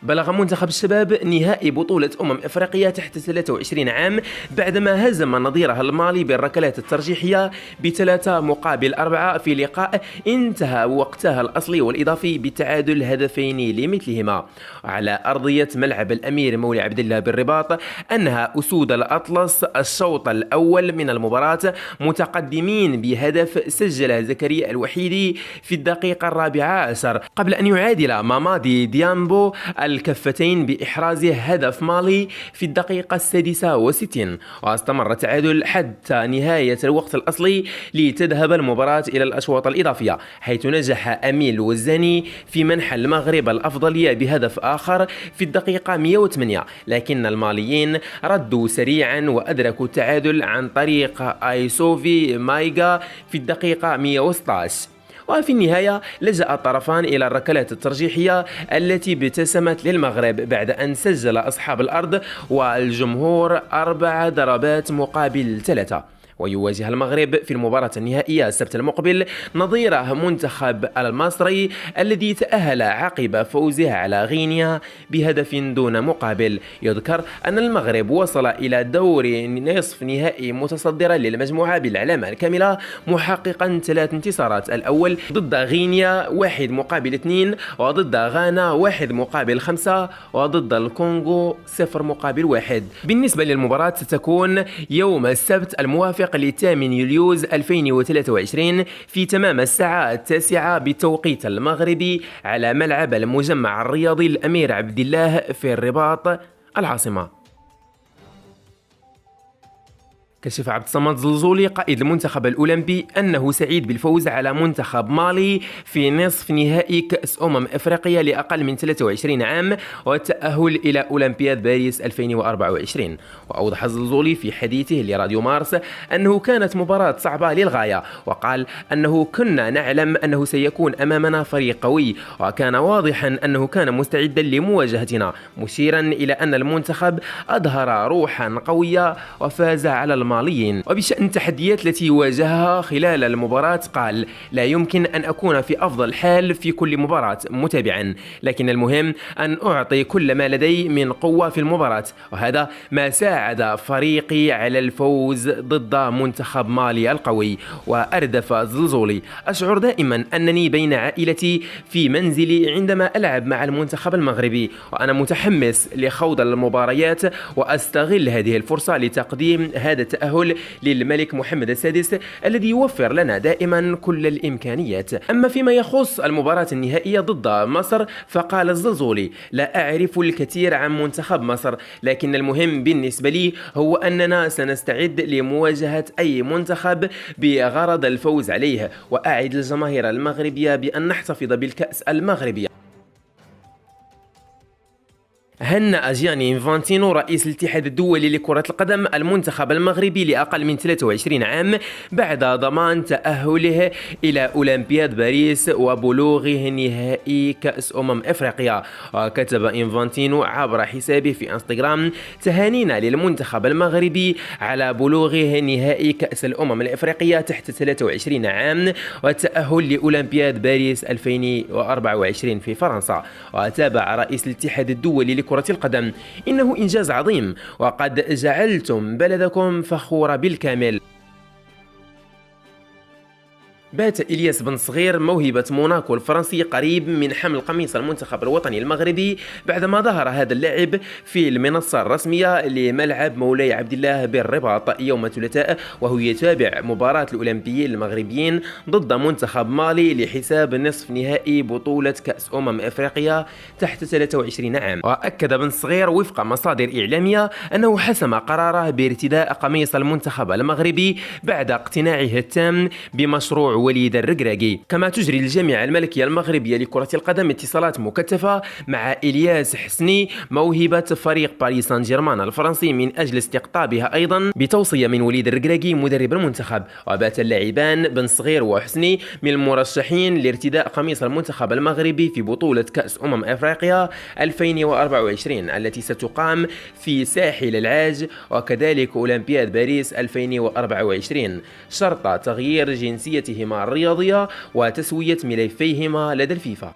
بلغ منتخب الشباب نهائي بطولة أفريقيا تحت 23 عام بعدما هزم نظيره المالي بالركلات الترجيحية ب3-4 في لقاء انتهى وقتها الأصلي والإضافي بتعادل هدفين لمثلهما على أرضية ملعب الأمير مولي عبد الله بالرباط. أنهى أسود الأطلس الشوط الأول من المباراة متقدمين بهدف سجله زكريا الوحيدي في الدقيقة 14 قبل أن يعادل مامادي ديامبو الكفتين بإحراز هدف مالي في الدقيقة 66. واستمر التعادل حتى نهاية الوقت الأصلي لتذهب المباراة إلى الأشواط الإضافية، حيث نجح أمين الوزاني في منح المغرب الأفضلية بهدف آخر في الدقيقة 108، لكن الماليين ردوا سريعا وأدركوا التعادل عن طريق آيسوفي مايغا في الدقيقة 116. وفي النهاية لجأ الطرفان إلى الركلات الترجيحية التي ابتسمت للمغرب بعد أن سجل أصحاب الأرض والجمهور 4 ضربات مقابل 3. ويواجه المغرب في المباراة النهائية السبت المقبل نظيره منتخب المصري الذي تأهل عقب فوزه على غينيا بهدف دون مقابل. يذكر أن المغرب وصل إلى دور نصف نهائي متصدرا للمجموعة بالعلامة الكاملة محققا 3 انتصارات، الأول ضد غينيا 1-2، وضد غانا 1-5، وضد الكونغو 0-1. بالنسبة للمباراة ستكون يوم السبت الموافق ل8 يوليوز 2023 في تمام الساعة 9 بالتوقيت المغربي على ملعب المجمع الرياضي الأمير عبد الله في الرباط العاصمة. كشف عبد الصمد زلزولي قائد المنتخب الأولمبي أنه سعيد بالفوز على منتخب مالي في نصف نهائي كأس أفريقيا لأقل من 23 عام والتأهل إلى أولمبياد باريس 2024. وأوضح الزلزولي في حديثه لراديو مارس أنه كانت مباراة صعبة للغاية، وقال أنه كنا نعلم أنه سيكون أمامنا فريق قوي، وكان واضحا أنه كان مستعدا لمواجهتنا، مشيرا إلى أن المنتخب أظهر روحا قوية وفاز على الماليين. وبشأن التحديات التي واجهها خلال المباراة قال: لا يمكن أن أكون في أفضل حال في كل مباراة متابعا، لكن المهم أن أعطي كل ما لدي من قوة في المباراة، وهذا ما ساعد فريقي على الفوز ضد منتخب مالي القوي. وأردف زلزولي: أشعر دائما أنني بين عائلتي في منزلي عندما ألعب مع المنتخب المغربي، وأنا متحمس لخوض المباريات وأستغل هذه الفرصة لتقديم هذا التأهل للملك محمد السادس الذي يوفر لنا دائما كل الإمكانيات. أما فيما يخص المباراة النهائية ضد مصر فقال الزلزولي: لا أعرف الكثير عن منتخب مصر، لكن المهم بالنسبة لي هو أننا سنستعد لمواجهة أي منتخب بغرض الفوز عليه، وأعد الجماهير المغربية بأن نحتفظ بالكأس المغربية. هنأ جياني إنفانتينو رئيس الاتحاد الدولي لكرة القدم المنتخب المغربي لأقل من 23 عام بعد ضمان تأهله إلى أولمبياد باريس وبلوغه نهائي كأس أفريقيا. وكتب إنفانتينو عبر حسابه في انستغرام: تهانينا للمنتخب المغربي على بلوغه نهائي كأس الأفريقية تحت 23 عام والتأهل لأولمبياد باريس 2024 في فرنسا. وتابع رئيس الاتحاد الدولي كرة القدم: إنه إنجاز عظيم وقد جعلتم بلدكم فخورة بالكامل. بات إلياس بن صغير موهبة موناكو الفرنسي قريب من حمل قميص المنتخب الوطني المغربي بعدما ظهر هذا اللاعب في المنصة الرسمية لملعب مولاي عبد الله بالرباط يوم الثلاثاء وهو يتابع مباراة الأولمبيين المغربيين ضد منتخب مالي لحساب نصف نهائي بطولة كأس أفريقيا تحت 23 عام. وأكد بن صغير وفق مصادر إعلامية أنه حسم قراره بارتداء قميص المنتخب المغربي بعد اقتناعه التام بمشروع وليد الركراكي. كما تجري الجامعة الملكية المغربية لكرة القدم اتصالات مكثفة مع إلياس حسني موهبة فريق باريس سان جيرمان الفرنسي من أجل استقطابها أيضا بتوصية من وليد الركراكي مدرب المنتخب. وبات اللاعبان بن صغير وحسني من المرشحين لارتداء قميص المنتخب المغربي في بطولة كأس أفريقيا 2024 التي ستقام في ساحل العاج وكذلك أولمبياد باريس 2024 شرط تغيير جنسيتهما الرياضية وتسوية ملفيهما لدى الفيفا.